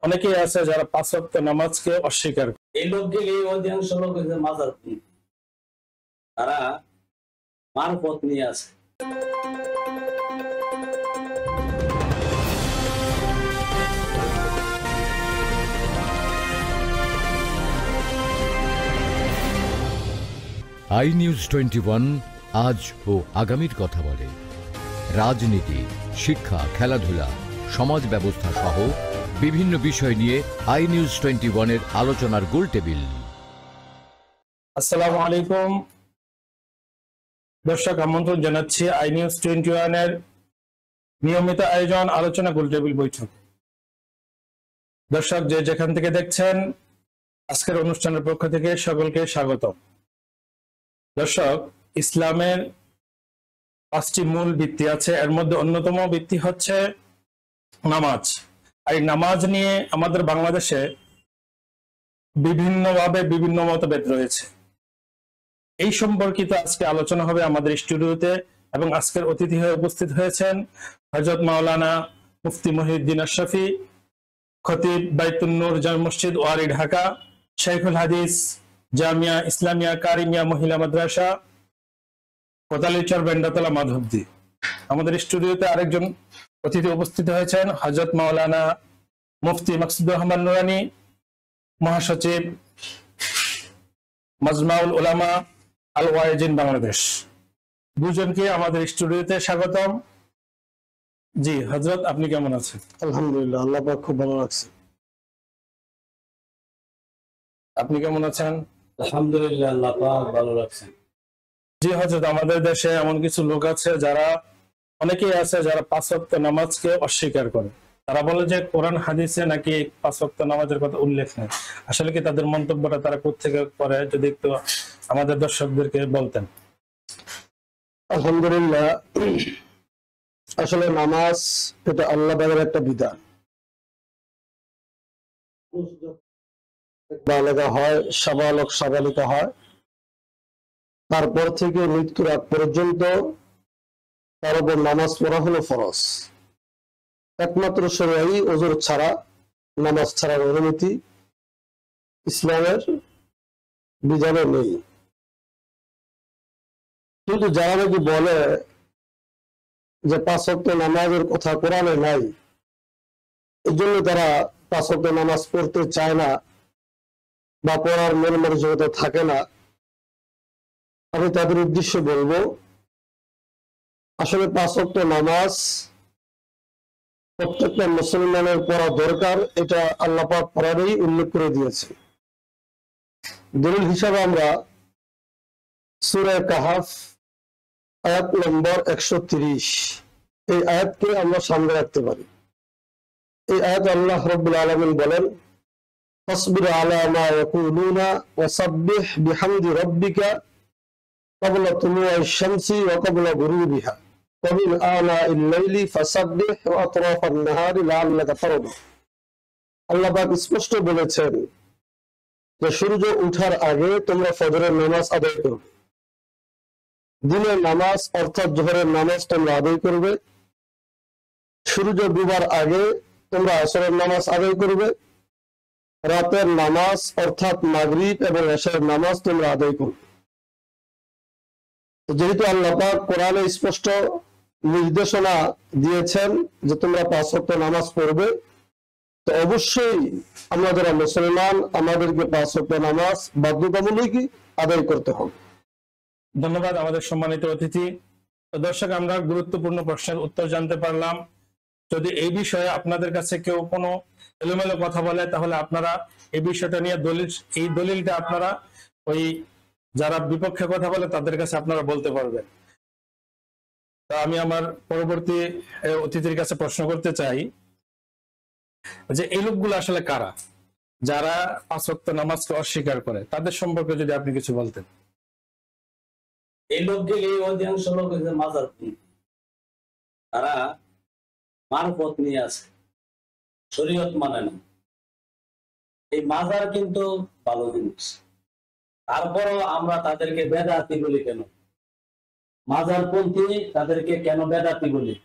অনেকেই আছে যারা পাঁচ ওয়াক্ত নামাজকে অস্বীকার করে। এই লোকগুলি অধিকাংশ লোক হচ্ছে মাজার, তারা মারফত নিয়ে আছে। আই নিউজ 21 আজ ও আগামীর কথা বলে। রাজনীতি, শিক্ষা, খেলাধুলা, সমাজ ব্যবস্থা সহ বিভিন্ন বিষয় নিয়ে আই নিউজ 21 এর আলোচনার গোল টেবিল। আসসালামু আলাইকুম দর্শক, আমন্ত্রণ জানাচ্ছি আই নিউজ 21 এর নিয়মিত আয়োজন আলোচনা গোল টেবিল বৈঠক। দর্শক যে যেখান থেকে দেখছেন, আজকের অনুষ্ঠানের পক্ষ থেকে সকলকে স্বাগত। দর্শক, ইসলামের 5টি মূল ভিত্তি আছে, এর মধ্যে অন্যতম ভিত্তি হচ্ছে নামাজ। আর এই নামাজ নিয়ে আমাদের বাংলাদেশে বিভিন্নভাবে বিভিন্ন মতভেদ রয়েছে। এই সম্পর্কিত আজকে আলোচনা হবে আমাদের স্টুডিওতে, এবং আজকের অতিথি হয়ে উপস্থিত হয়েছেন হযরত মাওলানা মুফতি মহিউদ্দিন আশরাফি, খতিব বাইতুন নূর জামে মসজিদ ওয়ারি ঢাকা, শাইখুল হাদিস জামিয়া ইসলামিয়া কারিমিয়া মহিলা মাদ্রাসা কোতালীচর বেন্ডাতলা মাধবদী। আমাদের স্টুডিওতে আরেকজন অতিথি উপস্থিত হয়েছেন হযরত মাওলানা মুফতি মাকসুদুর রহমান নুরানী, মহাসচিব মাজমাউল উলামা আল ওয়াইজিন বাংলাদেশ। দুজনকে আমাদের স্টুডিওতে স্বাগতম। জি হযরত, আপনি কেমন আছেন? আলহামদুলিল্লাহ, আল্লাহ পাক খুব ভালো লাগছে। আপনি কেমন আছেন? আলহামদুলিল্লাহ, আল্লাহ পাক ভালো রাখছেন। জি হযরত, আমাদের দেশে এমন কিছু লোক আছে যারা, অনেকেই আছে যারা পাঁচ ওয়াক্ত নামাজকে অস্বীকার করে। তারা বলে যে কোরআন হাদিসে নাকি পাঁচ ওয়াক্ত নামাজের কথা উল্লেখ নেই। আসলে কি তাদের মন্তব্যটা তারা কোত্থেকে করে, যদি একটু আমাদের দর্শকদেরকে বলতেন। আলহামদুলিল্লাহ, আসলে নামাজ এটা আল্লাহ পাকের একটা বিধান। বালেগা হয়, সাবালক সাবালিকা হয়, তারপর থেকে মৃত্যুর আগ পর্যন্ত তার উপর নামাজ পড়া হলো ফরজ। একমাত্র শরীয়ী ওযর ছাড়া নামাজ ছাড়ার অনুমতি ইসলামের বিধানে নেই। কিন্তু যারা নাকি বলে যে পাঁচ ওয়াক্ত নামাজের কথা কোরআনে নাই, এই জন্য তারা পাঁচ ওয়াক্ত নামাজ পড়তে চায় না বা পড়ার মন মানসিকতা থাকে না, আমি তাদের উদ্দেশ্যে বলবো, আসলে পাঁচ ওয়াক্ত নামাজ প্রত্যেকটা মুসলমানের পড়া দরকার। এটা আল্লাহ পাক কোরআনেই উল্লেখ করে দিয়েছে। দলিল হিসাবে আমরা সূরা কাহাফ আয়াত নম্বর 130 এই আয়াতকে আমরা সামনে রাখতে পারি। এই আয়াত আল্লাহ রাব্বুল আলামিন বলেন, ফাসবির আলা মা ইয়াকুলুনা ওয়াসাব্বিহ বিহামদি রাব্বিকা ক্বাবলা তুলুইশ শামসি ওয়া ক্বাবলা গুরুবিহা ওয়া মিন আনাইল লাইলি ফাসাব্বিহ ওয়া আতরাফান নাহারি লাআল্লাকা তারদা। আল্লাহ পাক স্পষ্ট বলেছেন যে সূর্য ওঠার আগে তোমরা ফজরের নামাজ আদায় করবে, দিনের নামাজ অর্থাৎ জোহরের নামাজ তোমরা আদায় করবে, সূর্য ডুবার আগে তোমরা আসরের নামাজ আদায় করবে, রাতের নামাজ অর্থাৎ মাগরিব এবং এশার নামাজ তোমরা আদায় করবে। যেহেতু আল্লাহ পাক কোরআনে স্পষ্ট নির্দেশনা দিয়েছেন যে তোমরা পাঁচ ওয়াক্ত নামাজ পড়বে, তো অবশ্যই আমরা যারা মুসলমান আমাদেরকে পাঁচ ওয়াক্ত নামাজ বাধ্যতামূলকই আদায় করতে হবে। ধন্যবাদ আমাদের সম্মানিত অতিথি। তো দর্শক, আমরা গুরুত্বপূর্ণ প্রশ্নের উত্তর জানতে পারলাম। যদি এই বিষয়ে আপনাদের কাছে কেউ কোনো এলোমেলো কথা বলে, তাহলে আপনারা এই বিষয়টা নিয়ে এই দলিলটা আপনারা ওই যারা বিপক্ষে কথা বলে তাদের কাছে আপনারা বলতে পারবেন। তা আমি আমার পরবর্তী অতিথির কাছে প্রশ্ন করতে চাই যে এই লোকগুলো আসলে কারা, যারা পাঁচ ওয়াক্ত নামাজকে অস্বীকার করে, তাদের সম্পর্কে যদি আপনি কিছু বলতেন। এই লোকগুলি অধিকাংশ লোক হচ্ছে মাজার, তারা মারফত নিয়ে আছে, শরীয়ত মানে না। এই মাজার কিন্তু ভালো জিনিস, তারপরও আমরা তাদেরকে বেদাতি বলি কেন? মাজারপন্থী তাদেরকে কেন বেদাতি বলি?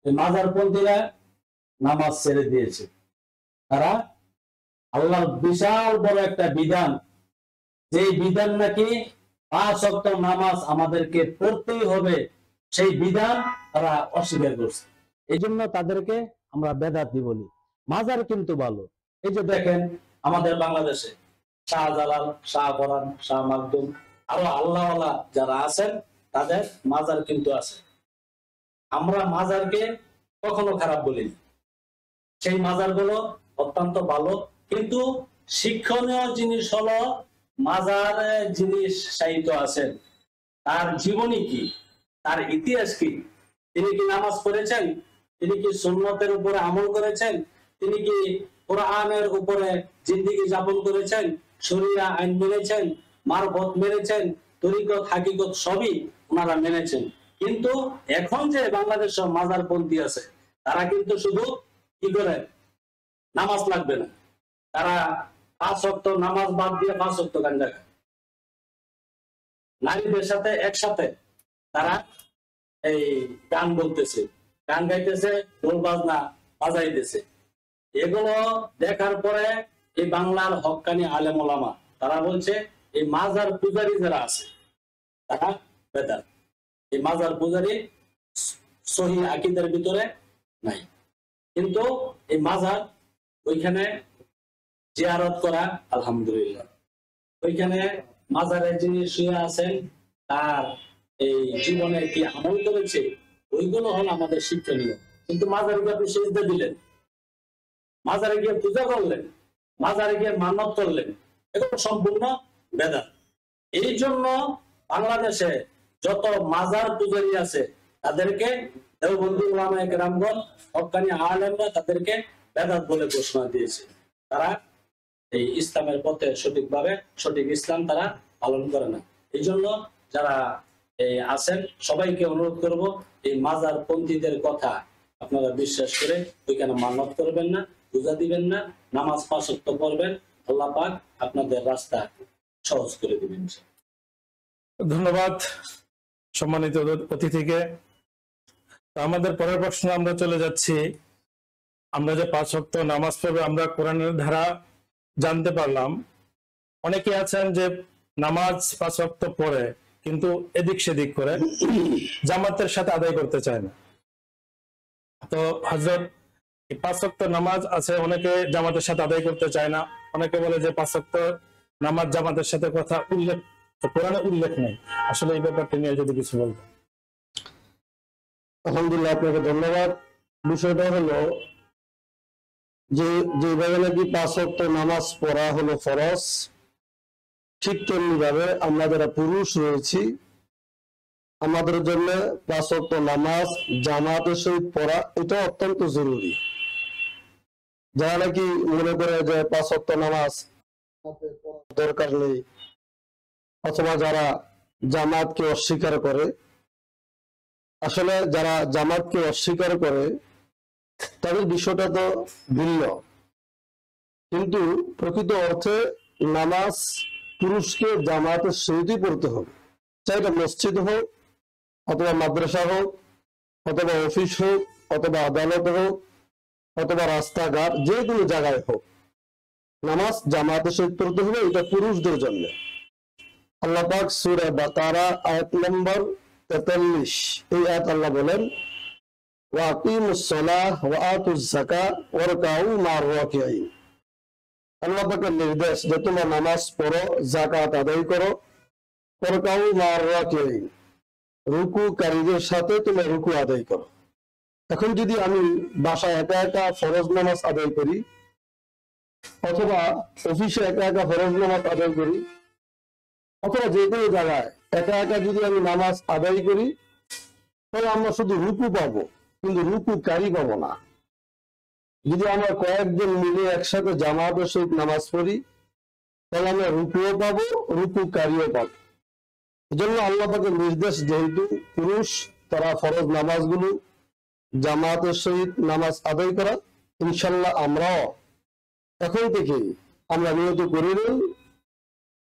মাজারপন্থীরা নামাজ ছেড়ে দিয়েছে, তারা আল্লাহর বিশাল বড় একটা বিধান, যে বিধান নাকি 5 ওয়াক্ত নামাজ আমাদেরকে পড়তেই হবে, সেই বিধান তারা অস্বীকার করছে। এই জন্য তাদেরকে আমরা বেদাতি বলি। মাজার কিন্তু ভালো। এই যে দেখেন আমাদের বাংলাদেশে শাহজালাল, শাহ পরান, শাহ মাকদুম, আরো আল্লাহওয়ালা যারা আছেন তাদের মাজার কিন্তু আছে। আমরা মাজারকে কখনো খারাপ বলিনি, সেই মাজারগুলো অত্যন্ত ভালো। কিন্তু শিক্ষণীয় জিনিস হলো মাজারে যিনি শায়িত আছেন তার জীবনী কি, তার ইতিহাস কি, তিনি কি নামাজ পড়েছেন, তিনি কি সুন্নতের উপরে আমল করেছেন, তিনি কি কোরআনের উপরে জিন্দেগি যাপন করেছেন, শরিয়া আইন মেনেছেন, মারফত মেনেছেন, তরিকত হাকিকত সবই ওনারা মেনেছেন। কিন্তু এখন যে বাংলাদেশ মাজারপন্থী আছে তারা কিন্তু শুধু কি করে, নামাজ লাগবে না, তারা 5 ওয়াক্ত নামাজ বাদ দিয়ে 5 ওয়াক্ত গাঁজা খায়। নারীদের সাথে একসাথে তারা এই গান বলতেছে, গান গাইতেছে, ঢোল বাজনা বাজাইতেছে। এগুলো দেখার পরে এই বাংলার হক্কানি আলেম ওলামা তারা বলছে এই মাজার পূজারী যারা আছে তারা বেদাত। এই মাজার পূজারী সহি আকীদার ভিতরে নাই। কিন্তু এই মাজার ওইখানে জিয়ারত করা আলহামদুলিল্লাহ, ওইখানে মাজারে যিনি শুয়ে আছেন তার এই জীবনে কি আমল করেছে ওইগুলো হলো আমাদের শিক্ষণীয়। কিন্তু মাজারে গিয়ে আপনি সিজদা দিলেন, মাজারে গিয়ে পূজা করলেন, মাজারে গিয়ে মানত করলেন, এগুলো সম্পূর্ণ বেদাত। এই জন্য বাংলাদেশে যত মাজার পূজারী আছে তাদেরকে দেওবন্দি উলামায়ে কেরামগণ, হক্কানি আলেমরা তাদেরকে বেদাত বলে ঘোষণা দিয়েছে। তারা এই ইসলামের পথে সঠিকভাবে সঠিক ইসলাম তারা পালন করে না। এই জন্য যারা আছেন সবাইকে অনুরোধ করব, এই মাজার পন্থীদের কথা আপনারা বিশ্বাস করে ওইখানে মানত করবেন না, পূজা দিবেন না, নামাজ 5 ওয়াক্ত পড়বেন, আল্লাহ পাক আপনাদের রাস্তা সহজ করে দিবেন। ধন্যবাদ সম্মানিত অতিথিকে। আমাদের পরের প্রশ্ন আমরা চলে যাচ্ছি। আমরা যে 5 ওয়াক্ত নামাজ পড়বে, আমরা কোরআনের ধারা জানতে পারলাম। অনেকে আছেন যে নামাজ 5 ওয়াক্ত পড়ে কিন্তু এদিক সেদিক করে জামাতের সাথে আদায় করতে চায় না। তো হযরত এই 5 ওয়াক্ত নামাজ আছে, অনেকে জামাতের সাথে আদায় করতে চায় না। অনেকে বলে যে 5 ওয়াক্ত নামাজ জামাতের সাথে কথা উল্লেখ কোরআনে উল্লেখ নেই। আসলে এই ব্যাপারটা নিয়ে যদি কিছু বলতেন। আলহামদুলিল্লাহ, আপনাকে ধন্যবাদ। বিষয়টা হলো যেভাবে নাকি 5 ওয়াক্ত নামাজ পড়া হলো ফরজ, ঠিক তেমনি ভাবে আমরা যারা পুরুষ রয়েছি আমাদের জন্য 5 ওয়াক্ত নামাজ জামাতের সহিত পড়া এটা অত্যন্ত জরুরি। যারা নাকি মনে করে যে 5 ওয়াক্ত নামাজ দরকার নেই, অথবা যারা জামাতকে অস্বীকার করে, আসলে যারা জামাতকে অস্বীকার করে তাদের বিষয়টা তো ভিন্ন। কিন্তু প্রকৃত অর্থে নামাজ পুরুষকে জামাতের সহিতই পড়তে হবে, চাই এটা মসজিদ হোক, অথবা মাদ্রাসা হোক, অথবা অফিস হোক, অথবা আদালত হোক, অথবা রাস্তাঘাট, যে কোনো জায়গায় হোক নামাজ জামাতের সহিত পড়তে হবে। এটা পুরুষদের জন্য। আল্লাহ পাক সূরা বাকারা আয়াত নম্বর 43 এই আয়াত আল্লাহ বলেন, ওয়া আকিমুস সালাহ ওয়া আতুজ যাকাত ওয়ারকাউ মা'আর রাকিঈন। আল্লাহ পাকের নির্দেশ যে তোমরা নামাজ পড়ো, যাকাত আদায় করো, ওয়ারকাউ মা'আর রাকিঈন, রুকুকারীদের সাথে তোমরা রুকু আদায় করো। এখন যদি আমি বাসায় একা একা ফরজ নামাজ আদায় করি, অথবা অফিসে একা একা ফরজ নামাজ আদায় করি, অথবা যে কোনো জায়গায় একা একা যদি আমি নামাজ আদায় করি, তাহলে আমরা শুধু রুকু পাবো, কিন্তু রুকুকারী পাবো না। যদি আমরা কয়েকজন মিলে একসাথে জামাতের সহিত নামাজ পড়ি, তাহলে আমরা রুকুও পাবো, রুকুকারীও পাবো। এজন্য আল্লাহ পাকের নির্দেশ, যেহেতু পুরুষ তারা ফরজ নামাজগুলো জামাতের সহিত নামাজ আদায় করা, ইনশাল্লাহ আমরাও এখন থেকে আমরা নিয়ত করে নিই।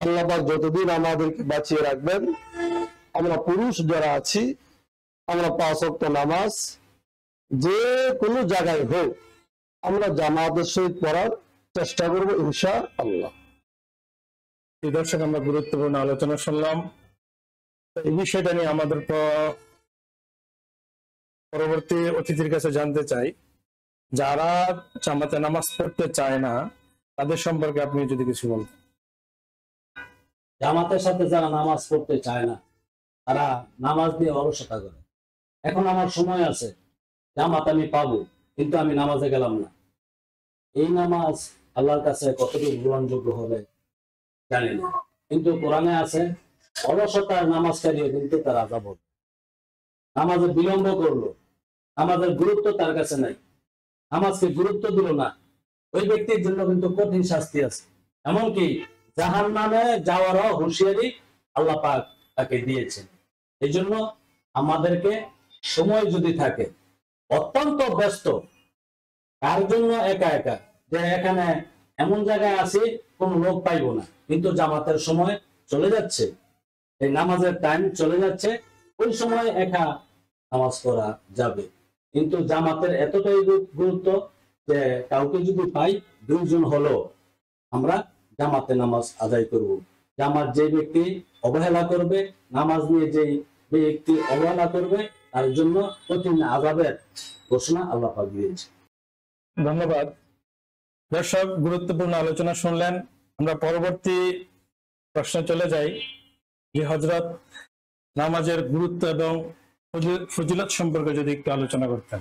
আল্লাহ পাক যতদিন আমাদেরকে বাঁচিয়ে রাখবেন, আমরা পুরুষ যারা আছি আমরা 5 ওয়াক্ত নামাজ যে কোনো জায়গায় হোক আমরা জামাতের সহিত পড়ার চেষ্টা করব ইনশাআল্লাহ। এই দর্শক, আমরা গুরুত্বপূর্ণ আলোচনা শুনলাম। এই বিষয়টা নিয়ে আমাদের পরবর্তী অতিথির কাছে জানতে চাই, যারা জামাতে নামাজ পড়তে চায় না তাদের সম্পর্কে আপনি যদি কিছু বলতেন। জামাতের সাথে যারা নামাজ পড়তে চায় না তারা নামাজ দিয়ে অলসতা করে। এখন আমার সময় আছে, জামাত আমি পাবো, কিন্তু আমি নামাজে গেলাম না। এই নামাজ আল্লাহর কাছে কতটুকু গ্রহণযোগ্য হবে জানি না, কিন্তু কোরআনে আছে অলসতার নামাজকারীও কিন্তু তার আযাব হবে। নামাজে বিলম্ব করলো, নামাজের গুরুত্ব তার কাছে নাই, নামাজকে গুরুত্ব দিল না, ওই ব্যক্তির জন্য কিন্তু কঠিন শাস্তি আছে। এমনকি জাহান্নামে যাওয়ারও হুঁশিয়ারি আল্লাহ পাক তাকে দিয়েছেন। এই জন্য আমাদেরকে সময় যদি থাকে, অত্যন্ত ব্যস্ত, তার জন্য একা একা যে এখানে এমন জায়গায় আছি কোন লোক পাইব না, কিন্তু জামাতের সময় চলে যাচ্ছে, এই নামাজের টাইম চলে যাচ্ছে, ওই সময় একা নামাজ পড়া যাবে। কিন্তু জামাতের এতটাই গুরুত্ব যে কাউকে যদি পাই, দুইজন হলো আমরা জামাতে নামাজ আদায় করব। জামাত যে ব্যক্তি অবহেলা করবে, নামাজ নিয়ে যে ব্যক্তি অবহেলা করবে, তার জন্য কঠিন আযাবের ঘোষণা আল্লাহ পাক দিয়েছে। ধন্যবাদ দর্শক, গুরুত্বপূর্ণ আলোচনা শুনলেন। আমরা পরবর্তী প্রশ্নে চলে যাই যে হযরত নামাজের গুরুত্ব এবং ফজিলত সম্পর্কে যদি একটু আলোচনা করতেন।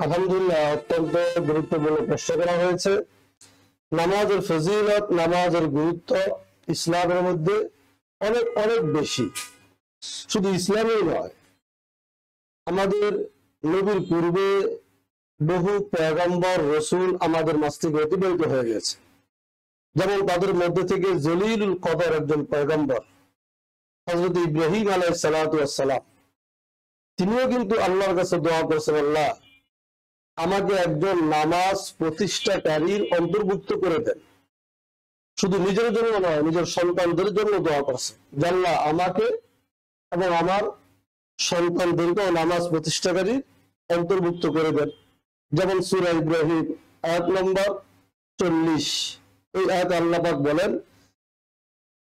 আলহামদুলিল্লাহ, অত্যন্ত গুরুত্বপূর্ণ প্রশ্ন করা হয়েছে। নামাজের ফজিলত, নামাজের গুরুত্ব ইসলামের মধ্যে অনেক অনেক বেশি। শুধু ইসলামেই নয়, আমাদের নবীর পূর্বে বহু পয়গম্বর রসুল আমাদের মাঝ থেকে অতিবাহিত হয়ে গেছে। যেমন তাদের মধ্যে থেকে জলিলুল কদর একজন পয়গম্বর হযরত ইব্রাহিম আলাইহিস সালাতু ওয়াস সালাম, তিনিও কিন্তু আল্লাহর কাছে দোয়া করেছেন, আল্লাহ আমাকে একজন নামাজ প্রতিষ্ঠাকারীর অন্তর্ভুক্ত করে দেন। শুধু নিজের জন্য নয়, নিজের সন্তানদের জন্য দোয়া করছে, আল্লাহ আমাকে এবং আমার সন্তানদেরকেও নামাজ প্রতিষ্ঠাকারীর অন্তর্ভুক্ত করে দেন। যেমন সূরা ইব্রাহিম আয়াত নম্বর 40, এই আয়াতে আল্লাহ পাক বলেন,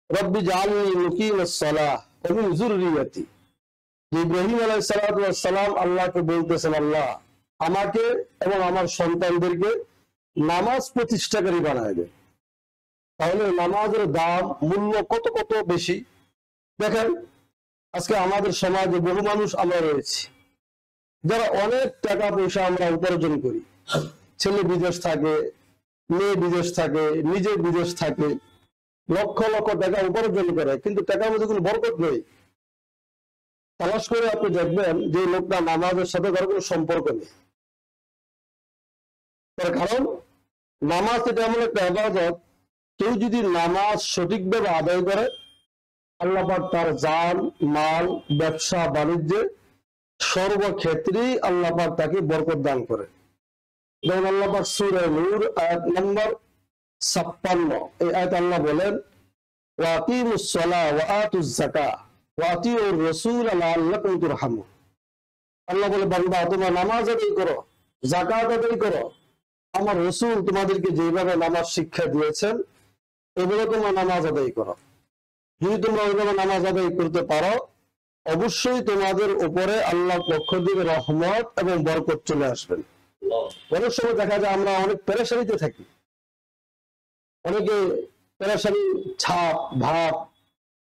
রব্বি জাআলনি মুকিমাস সালাহ ওয়া মিন যুররিয়াতি। ইব্রাহিম আলাইহিস সালাতু ওয়াস সালাম আল্লাহকে বলতেছেন, আল্লাহ আমাকে এবং আমার সন্তানদেরকে নামাজ প্রতিষ্ঠাকারী বানায় দেন। তাহলে নামাজের দাম, মূল্য কত কত বেশি। দেখেন, আজকে আমাদের সমাজে বহু মানুষ আমরা রয়েছি যারা অনেক টাকা পয়সা আমরা উপার্জন করি। ছেলে বিদেশ থাকে, মেয়ে বিদেশ থাকে, নিজে বিদেশ থাকে, লক্ষ লক্ষ টাকা উপার্জন করে, কিন্তু টাকার মধ্যে কোনো বরকত নেই। তালাশ করে আপনি দেখবেন যে লোকটা নামাজের সাথে তার কোনো সম্পর্ক নেই। তার কারণ নামাজ এটা এমন একটা ইবাদত, কেউ যদি নামাজ সঠিকভাবে আদায় করে, আল্লাহ পাক তার জান, মাল, ব্যবসা বাণিজ্যে সর্বক্ষেত্রেই আল্লাহ পাক তাকে বরকত দান করে। যেমন আল্লাহ পাক সূরা নূর আয়াত নম্বর 56, এই আয়াত আল্লাহ বলেন, ওয়া আকিমুস সালাহ ওয়া আতুজ যাকাহ ওয়া আতিউর রাসূল লাআল্লাকুম তুরহামুন। আল্লাহ বলে, বান্দা তোমরা নামাজ আদায় করো, যাকাত আদায় করো, আমার রাসূল তোমাদেরকে যেভাবে নামাজ শিক্ষা দিয়েছেন এভাবে তোমরা নামাজ আদায় করো। যদি তোমরা ওইভাবে নামাজ আদায় করতে পারো, অবশ্যই তোমাদের উপরে আল্লাহর পক্ষ থেকে রহমত এবং বরকত চলে আসবেন। অনেক সময় দেখা যায় আমরা অনেক পেরেশানিতে থাকি, অনেকে পেরেশানি ছাপ ভাব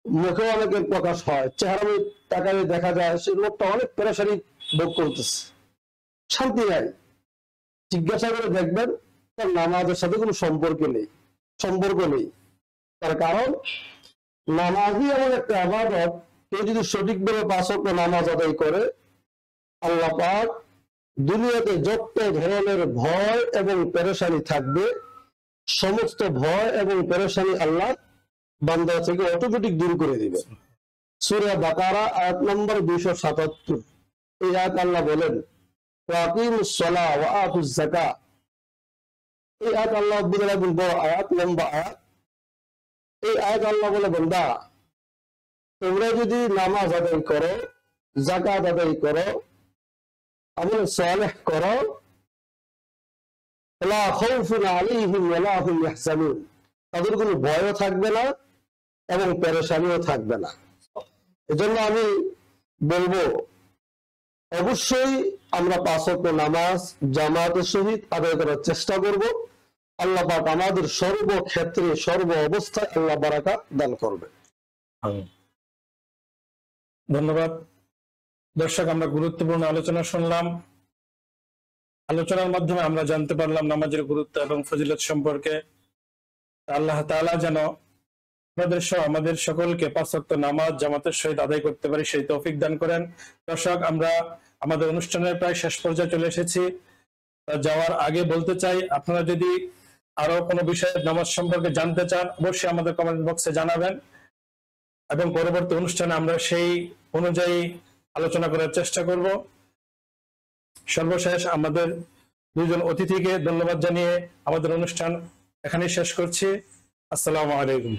মুখে অনেকের প্রকাশ হয়, চেহারা তাকালে দেখা যায় সে লোকটা অনেক পেরেশানি ভোগ করতেছে, শান্তি নাই। জিজ্ঞাসা করে দেখবেন তার নামাজের সাথে কোনো সম্পর্ক নেই। তার কারণ নামাজই এমন একটা ইবাদত, কেউ যদি সঠিকভাবে 5 ওয়াক্ত নামাজ আদায় করে, আল্লাহ পাক দুনিয়াতে যত ধরনের ভয় এবং পেরেশানি থাকবে, সমস্ত ভয় এবং পেরেশানি আল্লাহ বান্দা থেকে অটোমেটিক দূর করে দিবে। সূরা বাকারা আয়াত নম্বর 277, এই আয়াত আল্লাহ বলেন, ওয়া আকিমুস সালাহ ওয়া আতুজ যাকাহ। এই আয়াত আল্লাহ বড় আয়াত, লম্বা আয়াত। এই আয়াত আল্লাহ বলে, বান্দা তোমরা যদি নামাজ আদায় করো, যাকাত আদায় করো, আমল সালেহ করো, লা খাউফুন আলাইহিম ওয়া লা হুম ইয়াহজানুন, তাদের কোনো ভয়ও থাকবে না এবং পেরেশানিও থাকবে না। এজন্য আমি বলবো অবশ্যই আমরা 5 ওয়াক্ত নামাজ জামাতের সহিত আদায় করার চেষ্টা করব। আল্লাহ পাক আমাদের সর্বক্ষেত্রে সর্ব অবস্থায় আল্লাহ বারাকা দান করবে। ধন্যবাদ দর্শক, আমরা গুরুত্বপূর্ণ আলোচনা শুনলাম। আলোচনার মাধ্যমে আমরা জানতে পারলাম নামাজের গুরুত্ব এবং ফজিলত সম্পর্কে। আল্লাহ তাআলা যেন আমাদের সহ আমাদের সকলকে 5 ওয়াক্ত নামাজ জামাতের সহিত আদায় করতে পারি সেই তৌফিক দান করেন। দর্শক, আমরা আমাদের অনুষ্ঠানের প্রায় শেষ পর্যায়ে চলে এসেছি। যাওয়ার আগে বলতে চাই, আপনারা যদি আরো কোনো বিষয়ে নামাজ সম্পর্কে জানতে চান অবশ্যই আমাদের কমেন্ট বক্সে জানাবেন এবং পরবর্তী অনুষ্ঠানে আমরা সেই অনুযায়ী আলোচনা করার চেষ্টা করব। সর্বশেষ আমাদের দুজন অতিথিকে ধন্যবাদ জানিয়ে আমাদের অনুষ্ঠান এখানেই শেষ করছি। আসসালামু আলাইকুম।